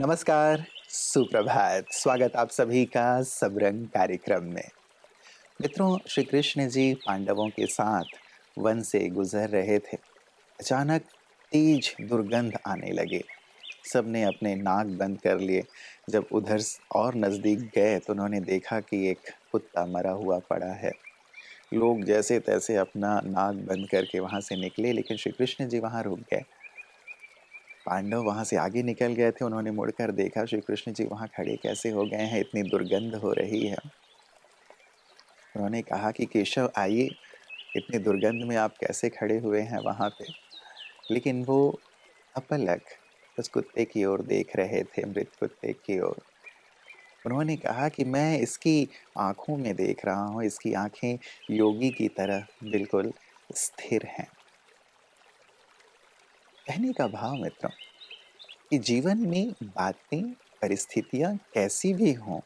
नमस्कार, सुप्रभात। स्वागत आप सभी का सबरंग कार्यक्रम में। मित्रों, श्री कृष्ण जी पांडवों के साथ वन से गुजर रहे थे। अचानक तेज दुर्गंध आने लगे। सबने अपने नाक बंद कर लिए। जब उधर और नजदीक गए तो उन्होंने देखा कि एक कुत्ता मरा हुआ पड़ा है। लोग जैसे तैसे अपना नाक बंद करके वहां से निकले, लेकिन श्री कृष्ण जी वहां रुक गए। पांडव वहां से आगे निकल गए थे। उन्होंने मुड़कर देखा श्री कृष्ण जी वहां खड़े कैसे हो गए हैं, इतनी दुर्गंध हो रही है। उन्होंने कहा कि केशव आइए, इतनी दुर्गंध में आप कैसे खड़े हुए हैं वहां पे। लेकिन वो अपलक उस कुत्ते की ओर देख रहे थे, मृत कुत्ते की ओर। उन्होंने कहा कि मैं इसकी आंखों में देख रहा हूं, इसकी आंखें योगी की तरह बिल्कुल स्थिर हैं। कहने का भाव मित्रों कि जीवन में बातें, परिस्थितियां कैसी भी हों,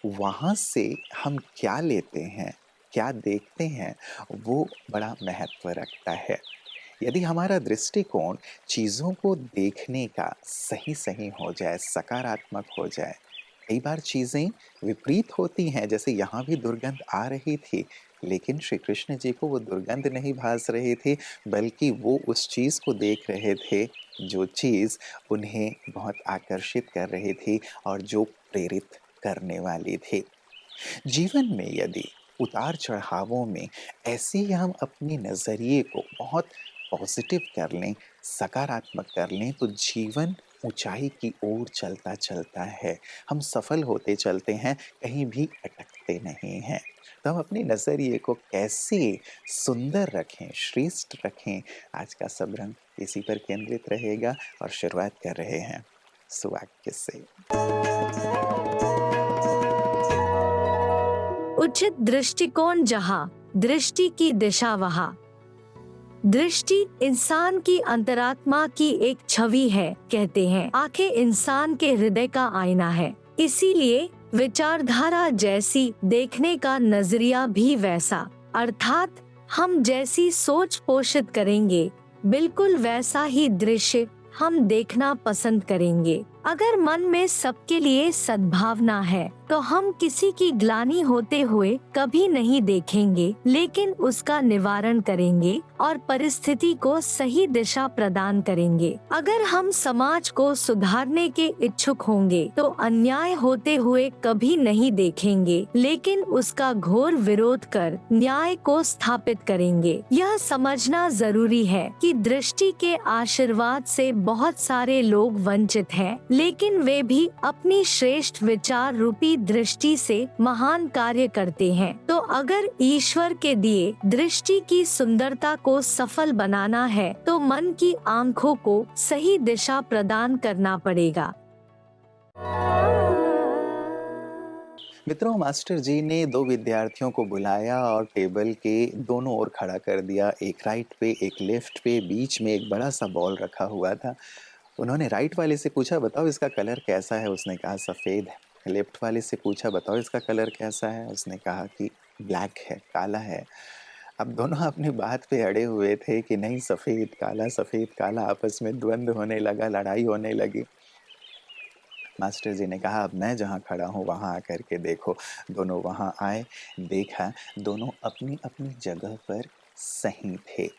वहां से हम क्या लेते हैं, क्या देखते हैं, वो बड़ा महत्व रखता है। यदि हमारा दृष्टिकोण चीजों को देखने का सही सही हो जाए, सकारात्मक हो जाए, कई बार चीजें विपरीत होती हैं। जैसे यहाँ भी दुर्गंध आ रही थी, लेकिन श्री कृष्ण जी को वो दुर्गंध नहीं भास रही थी, बल्कि वो उस चीज को देख रहे थे जो चीज उन्हें बहुत आकर्षित कर रही थी और जो प्रेरित करने वाली थी। जीवन में यदि उतार चढ़ावों में ऐसे ही हम अपने नजरिए को बहुत पॉजिटिव कर लें, सकारात्मक कर लें, तो जीवन ऊंचाई की ओर चलता चलता है। हम सफल होते चलते हैं, कहीं भी अटकते नहीं हैं। तो हम अपने नजरिए को कैसे सुंदर रखें, श्रेष्ठ रखें, आज का सब रंग इसी पर केंद्रित रहेगा। और शुरुआत कर रहे हैं सुवाक्य से। उचित दृष्टिकोण जहाँ, दृष्टि की दिशा वहाँ। दृष्टि इंसान की अंतरात्मा की एक छवि है। कहते हैं आंखें इंसान के हृदय का आईना है। इसीलिए विचारधारा जैसी, देखने का नजरिया भी वैसा। अर्थात हम जैसी सोच पोषित करेंगे, बिल्कुल वैसा ही दृश्य हम देखना पसंद करेंगे। अगर मन में सबके लिए सद्भावना है तो हम किसी की ग्लानि होते हुए कभी नहीं देखेंगे, लेकिन उसका निवारण करेंगे और परिस्थिति को सही दिशा प्रदान करेंगे। अगर हम समाज को सुधारने के इच्छुक होंगे तो अन्याय होते हुए कभी नहीं देखेंगे, लेकिन उसका घोर विरोध कर न्याय को स्थापित करेंगे। यह समझना जरूरी है कि दृष्टि के आशीर्वाद से बहुत सारे लोग वंचित हैं, लेकिन वे भी अपनी श्रेष्ठ विचार रूपी दृष्टि से महान कार्य करते हैं। तो अगर ईश्वर के दिए दृष्टि की सुंदरता को सफल बनाना है तो मन की आंखों को सही दिशा प्रदान करना पड़ेगा। मित्रों, मास्टर जी ने दो विद्यार्थियों को बुलाया और टेबल के दोनों ओर खड़ा कर दिया। एक राइट पे, एक लेफ्ट पे। बीच में एक बड़ा सा बॉल रखा हुआ था। उन्होंने राइट वाले से पूछा, बताओ इसका कलर कैसा है? उसने कहा सफेद है। लेफ्ट वाले से पूछा, बताओ इसका कलर कैसा है? उसने कहा कि ब्लैक है, काला है। अब दोनों अपनी बात पे अड़े हुए थे कि नहीं, सफेद काला, आपस में द्वंद्व होने लगा, लड़ाई होने लगी। मास्टर जी ने कहा, अब मैं जहाँ खड़ा हूँ वहाँ आकर के देखो। दोनों वहाँ आए, देखा, दोनों अपनी अपनी जगह पर सही थे।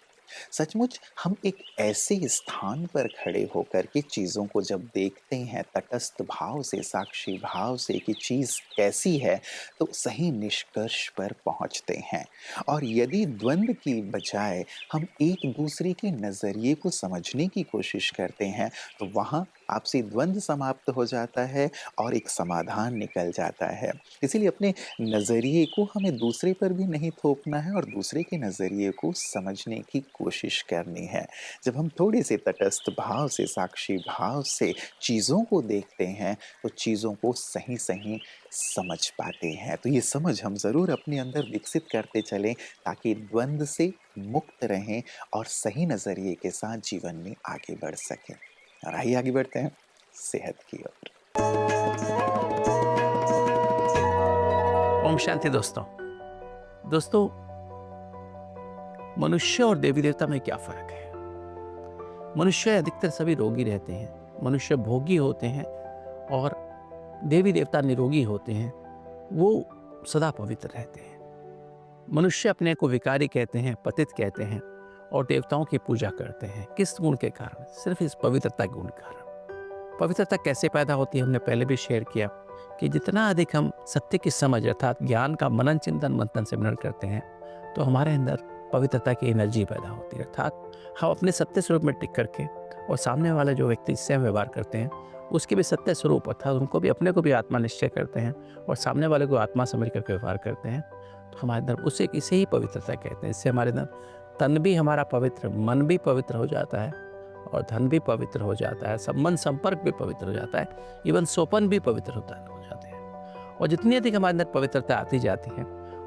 सचमुच हम एक ऐसे स्थान पर खड़े होकर के चीजों को जब देखते हैं तटस्थ भाव से, साक्षी भाव से कि चीज कैसी है, तो सही निष्कर्ष पर पहुंचते हैं। और यदि द्वंद्व की बजाय हम एक दूसरे के नजरिए को समझने की कोशिश करते हैं, तो वहां आपसी द्वंद्व समाप्त हो जाता है और एक समाधान निकल जाता है। इसीलिए अपने नजरिए को हमें दूसरे पर भी नहीं थोपना है और दूसरे के नजरिए को समझने की कोशिश करनी है। जब हम थोड़े से तटस्थ भाव से, साक्षी भाव से चीजों को देखते हैं, तो चीजों को सही सही समझ पाते हैं। तो ये समझ हम जरूर अपने अंदर विकसित करते चलें, ताकि द्वंद्व से मुक्त रहें और सही नजरिए के साथ जीवन में आगे बढ़ सकें। और आइए आगे बढ़ते हैं सेहत की ओर। ओम शांति। दोस्तों, मनुष्य और देवी देवता में क्या फर्क है? मनुष्य अधिकतर सभी रोगी रहते हैं, मनुष्य भोगी होते हैं और देवी देवता निरोगी होते हैं, वो सदा पवित्र रहते हैं। मनुष्य अपने को विकारी कहते हैं, पतित कहते हैं और देवताओं की पूजा करते हैं। किस गुण के कारण? सिर्फ इस पवित्रता के गुण के कारण। पवित्रता कैसे पैदा होती है हमने पहले भी शेयर किया कि जितना अधिक हम सत्य की समझ अर्थात ज्ञान का मनन चिंतन मंथन सिमरन करते हैं तो हमारे अंदर पवित्रता की एनर्जी पैदा होती है। अर्थात हम अपने सत्य स्वरूप में टिक करके और सामने वाले जो व्यक्ति जिससे हम व्यवहार करते हैं उसके भी सत्य स्वरूप अर्थात उनको भी अपने को भी आत्मा निश्चय करते हैं और सामने वाले को आत्मा समझ करके व्यवहार करते हैं तो हमारे अंदर उसे इसे ही पवित्रता कहते हैं। इससे हमारे अंदर तन भी हमारा पवित्र, मन भी पवित्र हो जाता है और धन भी पवित्र हो जाता है, संबंध संपर्क भी पवित्र हो जाता है, इवन सोपन भी पवित्र हो जाते हैं। और जितनी अधिक हमारे अंदर पवित्रता आती जाती है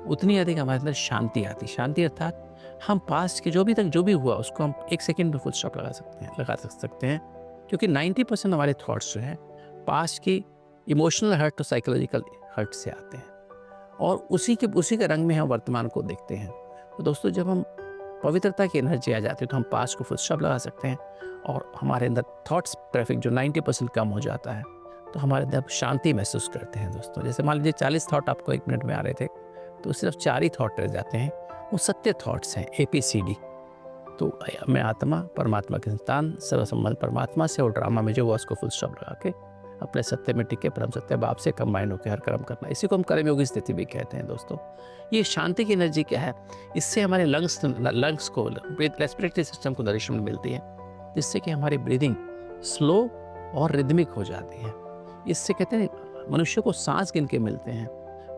उतनी अधिक हमारे अंदर शांति आती। शांति अर्थात हम पास्ट के जो भी हुआ उसको हम एक सेकेंड में फुल स्टॉप लगा सकते हैं क्योंकि 90% हमारे थॉट्स जो हैं पास्ट की इमोशनल हर्ट तो साइकोलॉजिकल हर्ट से आते हैं और उसी के रंग में हम वर्तमान को देखते हैं। तो दोस्तों जब हम पवित्रता की एनर्जी आ जाती है तो हम पास्ट को फुल स्टॉप लगा सकते हैं और हमारे अंदर थॉट्स ट्रैफिक जो 90% कम हो जाता है तो हमारे अंदर शांति महसूस करते हैं। दोस्तों जैसे मान लीजिए 40 थॉट आपको 1 मिनट में आ रहे थे तो सिर्फ 4 ही थॉट रह जाते हैं, वो सत्य थॉट्स हैं APCD। तो मैं आत्मा परमात्मा के संतान सर्वसंबंध परमात्मा से और ड्रामा में जो हुआ उसको फुल स्टॉप लगा के अपने सत्य में टिके परम सत्य बाप से कंबाइन होकर हर कर्म करना, इसी को हम कर्मयोगी स्थिति भी कहते हैं। दोस्तों ये शांति की एनर्जी क्या है? इससे हमारे लंग्स को रेस्पिरेटरी सिस्टम को नरिशमेंट मिलती है जिससे कि हमारी ब्रीदिंग स्लो और रिदमिक हो जाती है। इससे कहते हैं मनुष्य को सांस गिन के मिलते हैं,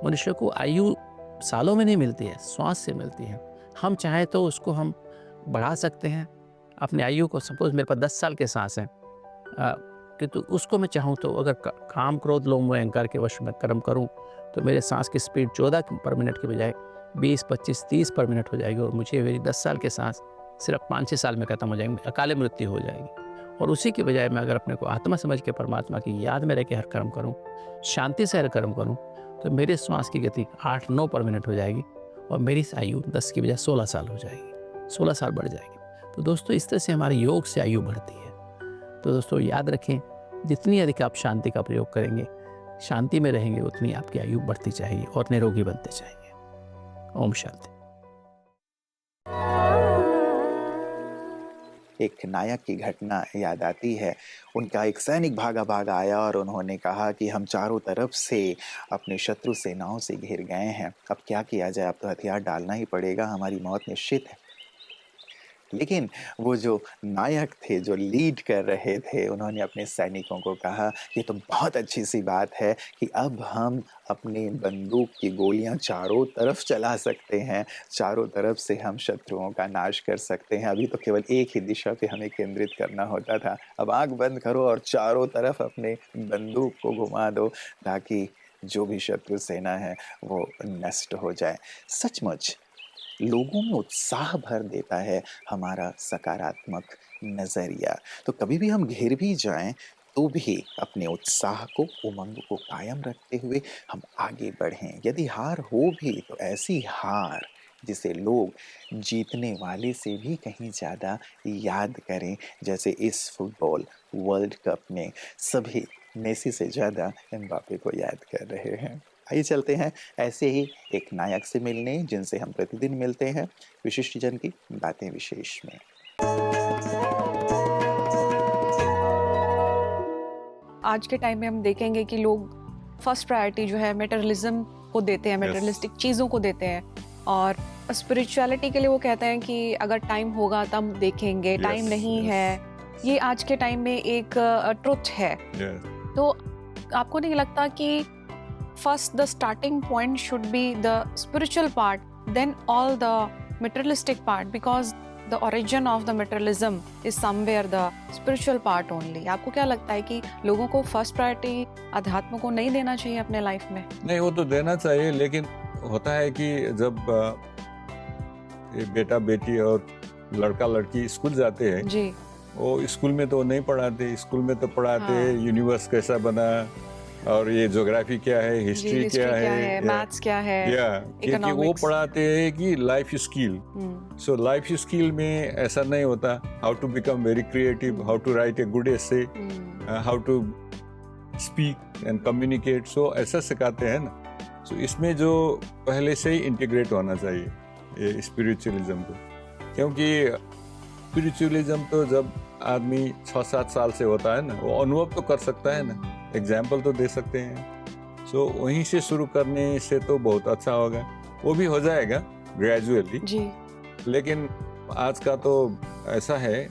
मनुष्य को आयु सालों में नहीं मिलती है, श्वास से मिलती है। हम चाहें तो उसको हम बढ़ा सकते हैं अपने आयु को। सपोज मेरे पास 10 साल के सांस हैं तो उसको मैं चाहूँ तो अगर काम क्रोध लोभ मोह अहंकार के वश में कर्म करूँ तो मेरे सांस की स्पीड 14 पर मिनट के बजाय 20, 25, 30 पर मिनट हो जाएगी और मुझे मेरी 10 साल के सांस सिर्फ 5-6 साल में खत्म हो जाएंगे, अकाले मृत्यु हो जाएगी। और उसी के बजाय मैं अगर अपने को आत्मा समझ के परमात्मा की याद में रह के हर कर्म करूँ, शांति से हर कर्म करूँ तो मेरे श्वास की गति 8-9 पर मिनट हो जाएगी और मेरी आयु 10 की बजाय 16 साल हो जाएगी, 16 साल बढ़ जाएगी। तो दोस्तों इस तरह से हमारे योग से आयु बढ़ती है। तो दोस्तों याद रखें जितनी अधिक आप शांति का प्रयोग करेंगे, शांति में रहेंगे, उतनी आपकी आयु बढ़ती जाएगी और निरोगी बनते जाएंगे। ओम शांति। एक नायक की घटना याद आती है। उनका एक सैनिक भागा आया और उन्होंने कहा कि हम चारों तरफ से अपने शत्रु सेनाओं से घिर गए हैं, अब क्या किया जाए, अब तो हथियार डालना ही पड़ेगा, हमारी मौत निश्चित है। लेकिन वो जो नायक थे, जो लीड कर रहे थे, उन्होंने अपने सैनिकों को कहा ये तो बहुत अच्छी सी बात है कि अब हम अपने बंदूक की गोलियां चारों तरफ चला सकते हैं, चारों तरफ से हम शत्रुओं का नाश कर सकते हैं। अभी तो केवल एक ही दिशा पे हमें केंद्रित करना होता था, अब आंख बंद करो और चारों तरफ अपने बंदूक को घुमा दो ताकि जो भी शत्रु सेना है वो नष्ट हो जाए। सचमुच लोगों में उत्साह भर देता है हमारा सकारात्मक नजरिया। तो कभी भी हम घिर भी जाएं तो भी अपने उत्साह को, उमंग को कायम रखते हुए हम आगे बढ़ें। यदि हार हो भी तो ऐसी हार जिसे लोग जीतने वाले से भी कहीं ज़्यादा याद करें, जैसे इस फुटबॉल वर्ल्ड कप में सभी मेसी से ज़्यादा एम्बापे को याद कर रहे हैं। आइए चलते हैं ऐसे ही एक नायक से मिलने जिनसे हम प्रतिदिन मिलते हैं, विशिष्ट जन की बातें विशेष में। आज के टाइम में हम देखेंगे कि लोग फर्स्ट प्रायोरिटी जो है मेटेरियलिज्म को देते हैं, मेटेरियलिस्टिक चीज़ों को देते हैं और स्पिरिचुअलिटी के लिए वो कहते हैं कि अगर टाइम होगा तब देखेंगे, टाइम नहीं है। ये आज के टाइम में एक ट्रुथ है। तो आपको नहीं लगता कि first the starting point should be the spiritual part, then all the materialistic part, because the origin of the materialism is somewhere the spiritual part only. आपको क्या लगता है कि लोगों को फर्स्ट प्रायोरिटी अध्यात्म को नहीं देना चाहिए अपने लाइफ में? नहीं, वो तो देना चाहिए, लेकिन होता है कि जब बेटा बेटी और लड़का लड़की स्कूल जाते हैं जी, वो स्कूल में तो नहीं पढ़ाते, स्कूल में तो पढ़ाते यूनिवर्स कैसा बना और ये ज्योग्राफी क्या है, हिस्ट्री क्या है, मैथ्स क्या है, क्योंकि वो पढ़ाते हैं कि life skill. So life skill में ऐसा नहीं होता how to become very creative, how to write a good essay, how to speak and communicate, so ऐसा सिखाते हैं ना। सो इसमें जो पहले से ही इंटीग्रेट होना चाहिए ये स्पिरिचुअलिज्म को, क्योंकि स्पिरिचुअलिज्म तो जब आदमी 6-7 साल से होता है ना, वो अनुभव तो कर सकता है ना, एग्जाम्पल तो दे सकते हैं। सो वहीं से शुरू करने से तो बहुत अच्छा होगा, वो भी हो जाएगा ग्रेजुअली जी। लेकिन आज का तो ऐसा है,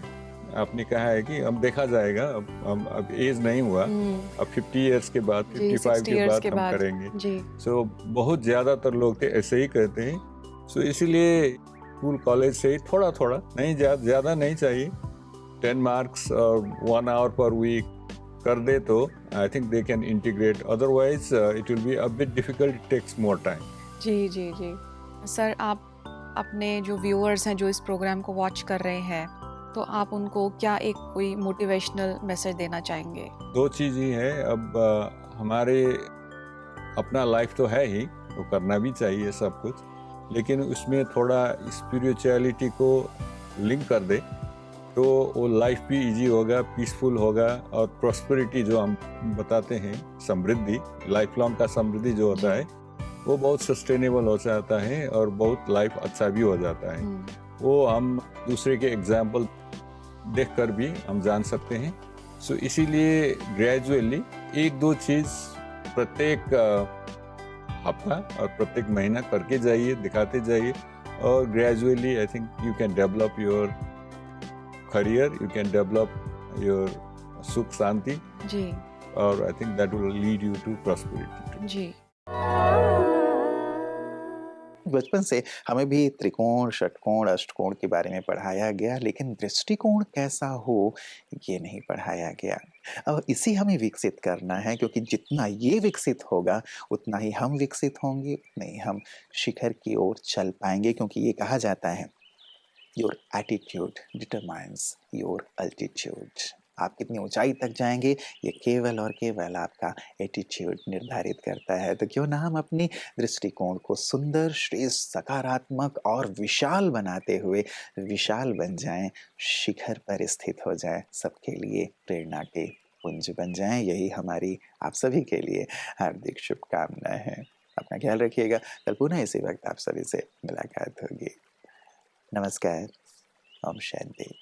आपने कहा है कि अब देखा जाएगा, अब एज नहीं हुआ, अब 50 इयर्स के बाद 55 के बाद हम करेंगे। सो बहुत ज्यादातर लोग थे ऐसे ही कहते हैं। सो इसीलिए स्कूल कॉलेज से ही थोड़ा थोड़ा, नहीं ज्यादा नहीं चाहिए, 10 मार्क्स और 1 आवर पर वीक कर दे तो I think they can integrate, otherwise it will be a bit difficult, it takes more time. जी जी जी सर, आप अपने जो व्यूअर्स हैं जो इस प्रोग्राम को वॉच कर रहे हैं, तो आप उनको क्या एक कोई मोटिवेशनल मैसेज देना चाहेंगे? 2 चीज़ ही है। अब हमारे अपना लाइफ तो है ही, वो करना भी चाहिए सब कुछ, लेकिन उसमें थोड़ा स्पिरिचुअलिटी को लिंक कर दे तो वो लाइफ भी इजी होगा, पीसफुल होगा, और प्रॉस्पेरिटी जो हम बताते हैं, समृद्धि, लाइफ लॉन्ग का समृद्धि जो होता है, वो बहुत सस्टेनेबल हो जाता है और बहुत लाइफ अच्छा भी हो जाता है। वो हम दूसरे के एग्जाम्पल देखकर भी हम जान सकते हैं। सो इसीलिए ग्रेजुअली 1-2 चीज़ प्रत्येक हफ्ता और प्रत्येक महीना करके जाइए, दिखाते जाइए, और gradually I think you can develop your career, you can develop your सुख शांति जी, और I think that will lead you to prosperity जी। बचपन से हमें भी त्रिकोण, षटकोण, अष्टकोण के बारे में पढ़ाया गया, लेकिन दृष्टिकोण कैसा हो ये नहीं पढ़ाया गया। अब इसी हमें विकसित करना है, क्योंकि जितना ये विकसित होगा उतना ही हम विकसित होंगे, उतना ही हम शिखर की ओर चल पाएंगे, क्योंकि ये कहा जाता है your attitude determines your altitude. आप कितनी ऊंचाई तक जाएंगे ये केवल और केवल आपका एटीट्यूड निर्धारित करता है। तो क्यों ना हम अपनी दृष्टिकोण को सुंदर, श्रेष्ठ, सकारात्मक और विशाल बनाते हुए विशाल बन जाएं, शिखर पर स्थित हो जाएं, सबके लिए प्रेरणा के पुंज बन जाएं। यही हमारी आप सभी के लिए हार्दिक शुभकामनाएं हैं। अपना ख्याल रखिएगा। कल पुनः इसी वक्त आप सभी से मुलाकात होगी। नमस्कार। ओम शांति।